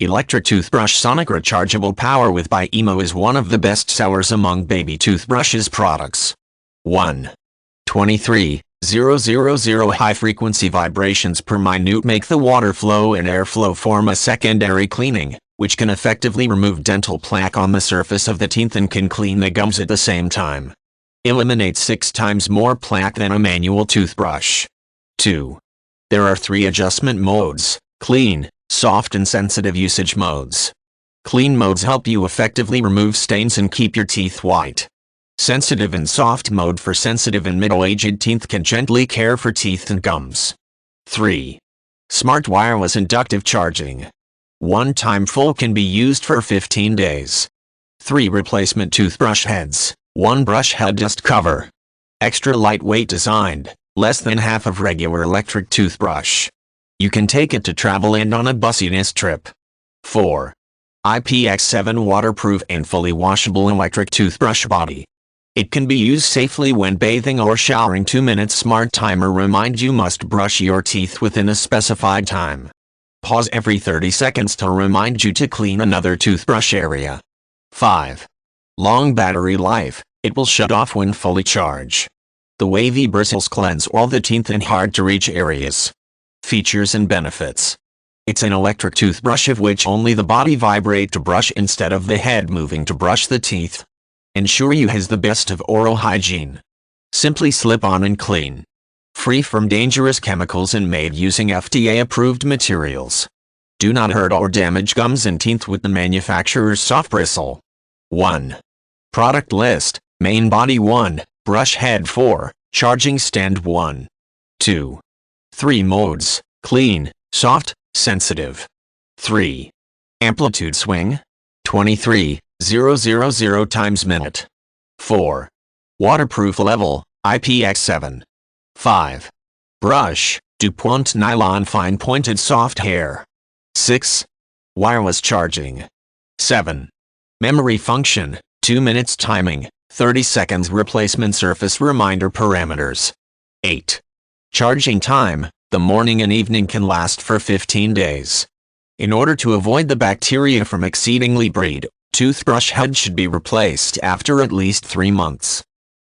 Electric toothbrush Sonic Rechargeable Power with by Emo is one of the best sellers among baby toothbrushes products. 1. 23,000 high-frequency vibrations per minute make the water flow and airflow form a secondary cleaning, which can effectively remove dental plaque on the surface of the teeth and can clean the gums at the same time. Eliminates 6 times more plaque than a manual toothbrush. 2. There are 3 adjustment modes: clean, soft and sensitive usage modes. Clean modes help you effectively remove stains and keep your teeth white. Sensitive and soft mode for sensitive and middle-aged teeth can gently care for teeth and gums. 3. Smart wireless inductive charging. One time full can be used for 15 days. 3 replacement toothbrush heads, 1 brush head dust cover. Extra lightweight designed, less than half of regular electric toothbrush. You can take it to travel and on a bussiness trip. 4. IPX7 waterproof and fully washable electric toothbrush body. It can be used safely when bathing or showering. 2 minutes smart timer reminds you must brush your teeth within a specified time. Pause every 30 seconds to remind you to clean another toothbrush area. 5. Long battery life, it will shut off when fully charged. The wavy bristles cleanse all the teeth in hard-to-reach areas. Features and benefits. It's an electric toothbrush of which only the body vibrates to brush instead of the head moving to brush the teeth. Ensure you has the best of oral hygiene. Simply slip on and clean. Free from dangerous chemicals and made using FDA-approved materials. Do not hurt or damage gums and teeth with the manufacturer's soft bristle. 1. Product list: main body 1, brush head 4, charging stand 1. 2. 3 modes: clean, soft, sensitive. 3. Amplitude swing: 23,000 times minute. 4. Waterproof level: IPX7. 5. Brush: DuPont nylon fine pointed soft hair. 6. Wireless charging. 7. Memory function: 2 minutes timing, 30 seconds replacement surface reminder parameters. 8. Charging time: the morning and evening can last for 15 days. In order to avoid the bacteria from exceedingly breed, toothbrush head should be replaced after at least 3 months.